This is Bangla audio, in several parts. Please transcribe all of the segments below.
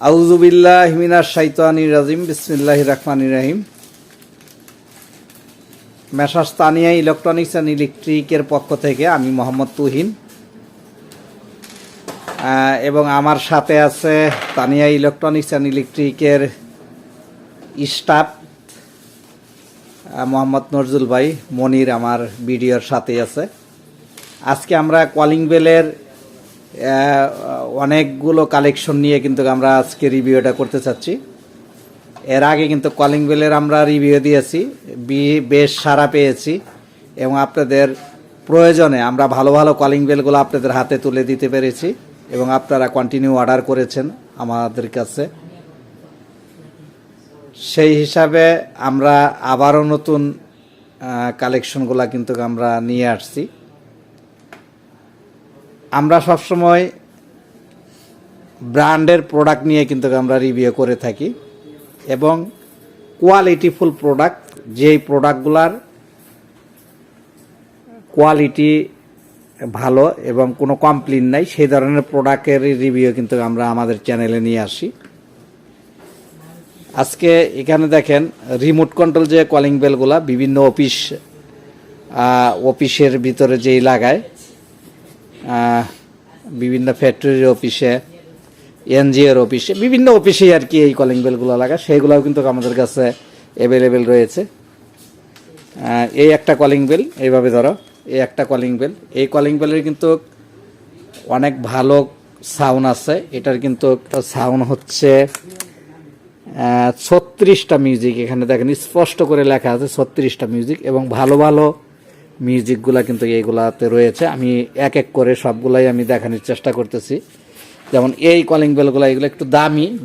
আউযু বিল্লাহি মিনাশ শাইতানির রাজিম বিসমিল্লাহির রহমানির রহিম। মেসার্স তানিয়া ইলেকট্রনিক্স অ্যান্ড ইলেকট্রিকের পক্ষ থেকে আমি মোহাম্মদ তুহিন এবং আমার সাথে আছে তানিয়া ইলেকট্রনিক্স অ্যান্ড ইলেকট্রিকের স্টাফ মোহাম্মদ নজরুল ভাই মনির আমার ভিডিওর সাথেই আছে। আজকে আমরা কলিং বেলের অনেকগুলো কালেকশন নিয়ে কিন্তু আমরা আজকে রিভিউটা করতে চাচ্ছি। এর আগে কিন্তু কলিং বেলের আমরা রিভিউ দিয়েছি, বেশ সাড়া পেয়েছি এবং আপনাদের প্রয়োজনে আমরা ভালো ভালো কলিং বেলগুলো আপনাদের হাতে তুলে দিতে পেরেছি এবং আপনারা কন্টিনিউ অর্ডার করেছেন আমাদের কাছে। সেই হিসাবে আমরা আবারও নতুন কালেকশনগুলো কিন্তু আমরা নিয়ে আসছি। আমরা সবসময় ব্র্যান্ডের প্রোডাক্ট নিয়ে কিন্তু আমরা রিভিউ করে থাকি এবং কোয়ালিটিফুল প্রোডাক্ট, যেই প্রোডাক্টগুলার কোয়ালিটি ভালো এবং কোনো কমপ্লেইন নাই, সেই ধরনের প্রোডাক্টের রিভিউ কিন্তু আমরা আমাদের চ্যানেলে নিয়ে আসি। আজকে এখানে দেখেন রিমোট কন্ট্রোল যে কলিং বেলগুলা বিভিন্ন অফিসের ভিতরে যেই লাগায়, বিভিন্ন ফ্যাক্টরির অফিসে, এনজিওর অফিসে, বিভিন্ন অফিসে আর কি এই কলিং বেলগুলো লাগায়, সেইগুলোও কিন্তু আমাদের কাছে অ্যাভেলেবেল রয়েছে। এই একটা কলিং বেল, এইভাবে ধরো, এই একটা কলিং বেল, এই কলিং বেলের কিন্তু অনেক ভালো সাউন্ড আছে। এটার কিন্তু সাউন্ড হচ্ছে 36টা মিউজিক, এখানে দেখেন স্পষ্ট করে লেখা আছে 36টা মিউজিক এবং ভালো ভালো মিউজিকগুলা কিন্তু এইগুলাতে রয়েছে। আমি এক এক করে সবগুলাই আমি দেখানোর চেষ্টা করতেছি। যেমন এই কলিং বেলগুলো, এগুলো একটু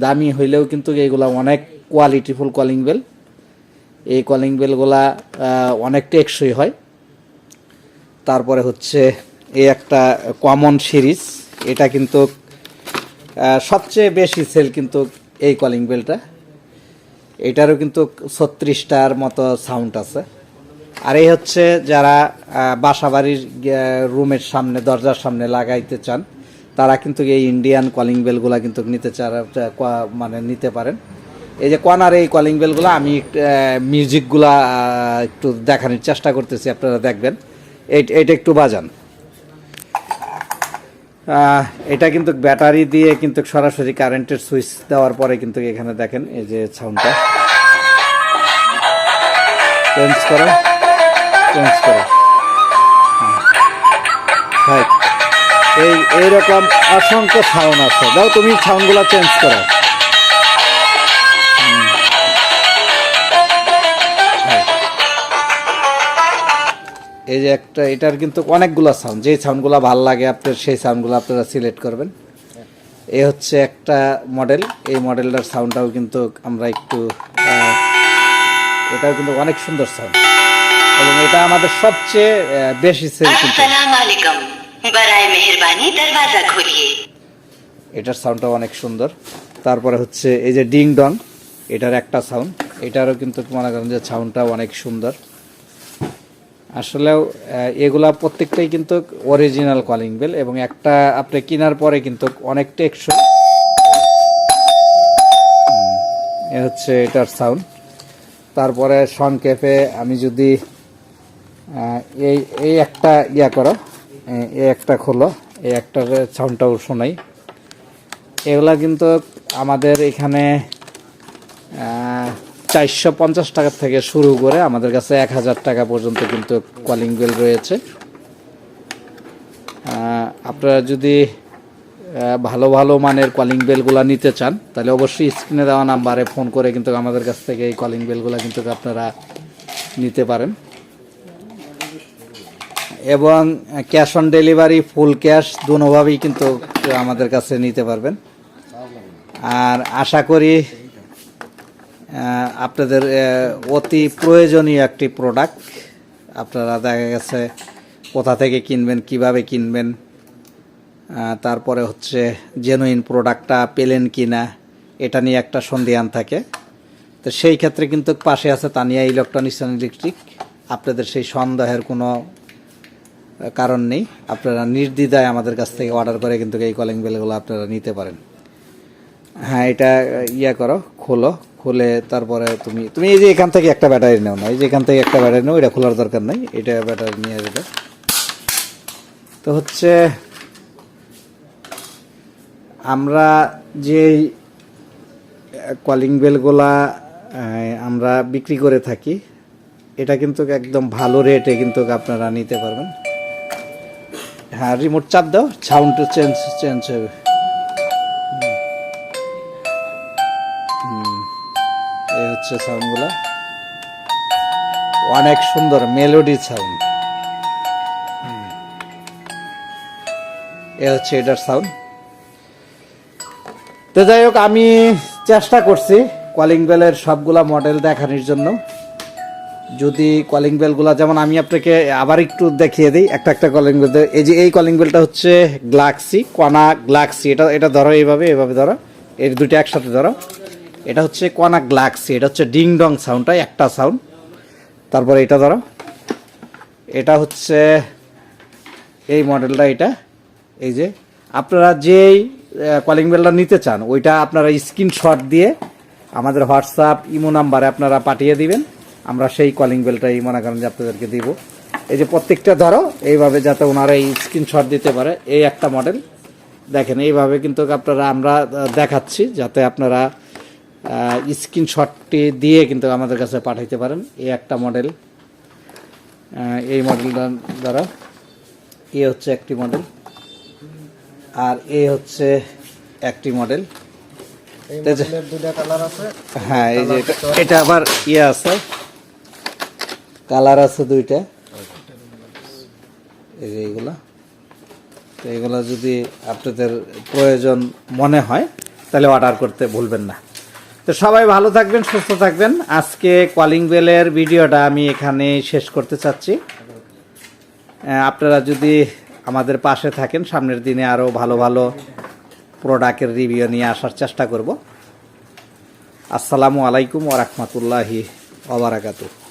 দামি হইলেও কিন্তু এইগুলা অনেক কোয়ালিটিফুল কলিং বেল। এই কলিং বেলগুলা অনেক টেকসই হয়। তারপরে হচ্ছে এই একটা কমন সিরিজ, এটা কিন্তু সবচেয়ে বেশি সেল কিন্তু এই কলিং বেলটা। এটারও কিন্তু 36টার মতো সাউন্ড আছে। আর এই হচ্ছে যারা বাসাবাড়ির রুমের সামনে, দরজার সামনে লাগাইতে চান, তারা কিন্তু এই ইন্ডিয়ান কলিং বেলগুলা কিন্তু নিতে পারেন। এই যে কর্নার এই কলিং বেলগুলো আমি মিউজিকগুলা একটু দেখানোর চেষ্টা করতেছি, আপনারা দেখবেন। এইটা একটু বাজান। এটা কিন্তু ব্যাটারি দিয়ে কিন্তু সরাসরি কারেন্টের সুইচ দেওয়ার পরে কিন্তু এখানে দেখেন এই যে সাউন্ডটা চেঞ্জ করো। এইরকম অসংখ্য সাউন্ড আছে। দাও তুমি সাউন্ডগুলো চেঞ্জ করো। এই যে একটা, এটার কিন্তু অনেকগুলো সাউন্ড, যেই সাউন্ডগুলো ভালো লাগে আপনার সেই সাউন্ডগুলো আপনারা সিলেক্ট করবেন। এই হচ্ছে একটা মডেল, এই মডেলটার সাউন্ডটাও কিন্তু আমরা একটু, এটাও কিন্তু অনেক সুন্দর সাউন্ড এবং এটা আমাদের সবচেয়ে বেশি সেল কিন্তু। এটার সাউন্ডটাও অনেক সুন্দর। তারপরে হচ্ছে এই যে ডিং ডং, এটার একটা সাউন্ড, এটারও কিন্তু মনে করেন যে সাউন্ডটাও অনেক সুন্দর। আসলেও এগুলা প্রত্যেকটাই কিন্তু অরিজিনাল কলিং বেল এবং একটা আপনি কেনার পরে কিন্তু অনেক টেকসই। এ হচ্ছে এটার সাউন্ড। তারপরে সংক্ষেপে আমি যদি এই একটা করো, এই একটা খোলো, এই একটার সাউন্ডটাও শোনাই। এগুলা কিন্তু আমাদের এখানে 450 টাকা থেকে শুরু করে আমাদের কাছে 1000 টাকা পর্যন্ত কিন্তু কলিং বেল রয়েছে। আপনারা যদি ভালো ভালো মানের কলিং বেলগুলো নিতে চান তাহলে অবশ্যই স্ক্রিনে দেওয়া নাম্বারে ফোন করে কিন্তু আমাদের কাছ থেকে এই কলিং বেলগুলো কিন্তু আপনারা নিতে পারেন এবং cash on delivery, full cash দুভাবেই কিন্তু আমাদের কাছে নিতে পারবেন। আর আশা করি আপনাদের অতি প্রয়োজনীয় একটি প্রোডাক্ট। আপনারা দেখা গেছে কোথা থেকে কিনবেন, কিভাবে কিনবেন, তারপরে হচ্ছে জেনুইন প্রোডাক্টটা পেলেন কিনা, এটা নিয়ে একটা সন্দেহান থাকে। তো সেই ক্ষেত্রে কিন্তু পাশে আছে তানিয়া ইলেকট্রনিক্স অ্যান্ড ইলেকট্রিক। আপনাদের সেই সন্দেহের কোনো কারণ নেই, আপনারা নির্দ্বিধায় আমাদের কাছ থেকে অর্ডার করে কিন্তু এই কলিং বেলগুলো আপনারা নিতে পারেন। হ্যাঁ এটা ইয়া করো, খোলো, খুলে তারপরে তুমি তুমি এই যে এখান থেকে একটা ব্যাটারি নাও না, এই যে এখান থেকে একটা ব্যাটারি নাও, এটা খোলার দরকার নাই, এটা ব্যাটারি নিয়ে আসবে। তো হচ্ছে আমরা যে কলিং বেলগুলা আমরা বিক্রি করে থাকি, এটা কিন্তু একদম ভালো রেটে কিন্তু আপনারা নিতে পারবেন। হ্যাঁ রিমোট চাপ দাও, সাউন্ডটা চেঞ্জ হবে। এই হচ্ছে সাউন্ডগুলো, অনেক সুন্দর মেলোডি সাউন্ড। এ হচ্ছে এটার সাউন্ড। তো যাই হোক, আমি চেষ্টা করছি কলিং বেলের সবগুলা মডেল দেখানোর জন্য। যদি কলিং বেলগুলা, যেমন আমি আপনাকে আবার একটু দেখিয়ে দিই একটা একটা কলিং বেল। এই যে এই কলিং বেলটা হচ্ছে গ্লাক্সি, কনা গ্লাক্সি, এটা ধরো এইভাবে, এভাবে ধরো, এই দুইটা একসাথে ধরো। এটা হচ্ছে কনা গ্লাক্সি, এটা হচ্ছে ডিং ডং সাউন্ডটা একটা সাউন্ড। তারপরে এটা ধরো, এটা হচ্ছে এই মডেলটা, এটা এই যে আপনারা যেই কলিং বেলটা নিতে চান ওইটা আপনারা স্ক্রিনশট দিয়ে আমাদের হোয়াটসঅ্যাপ ইমো নাম্বারে আপনারা পাঠিয়ে দিবেন, আমরা সেই কলিং বেলটাই মনে করেন যে আপনাদেরকে দিব। এই যে প্রত্যেকটা ধরো এইভাবে, যাতে ওনারা এই স্ক্রিনশট দিতে পারে। এই একটা মডেল দেখেন, এইভাবে কিন্তু আপনারা আমরা দেখাচ্ছি, যাতে আপনারা স্ক্রিনশটটি দিয়ে কিন্তু আমাদের কাছে পাঠাইতে পারেন। এই একটা মডেল, এই মডেলটা দ্বারা এ হচ্ছে একটি মডেল, আর এ হচ্ছে একটি মডেল। হ্যাঁ এই যে এটা আবার ইয়ে আছে, কালার আছে দুইটা, এই যে এইগুলা। তো এইগুলা যদি আপনাদের প্রয়োজন মনে হয় তাহলে অর্ডার করতে ভুলবেন না। তো সবাই ভালো থাকবেন, সুস্থ থাকবেন। আজকে কলিং বেলের ভিডিওটা আমি এখানে শেষ করতে চাচ্ছি। আপনারা যদি আমাদের পাশে থাকেন, সামনের দিনে আরও ভালো ভালো প্রোডাক্টের রিভিউ নিয়ে আসার চেষ্টা করব। আসসালামু আলাইকুম ওয়া রাহমাতুল্লাহি ওয়া বারাকাতুহু।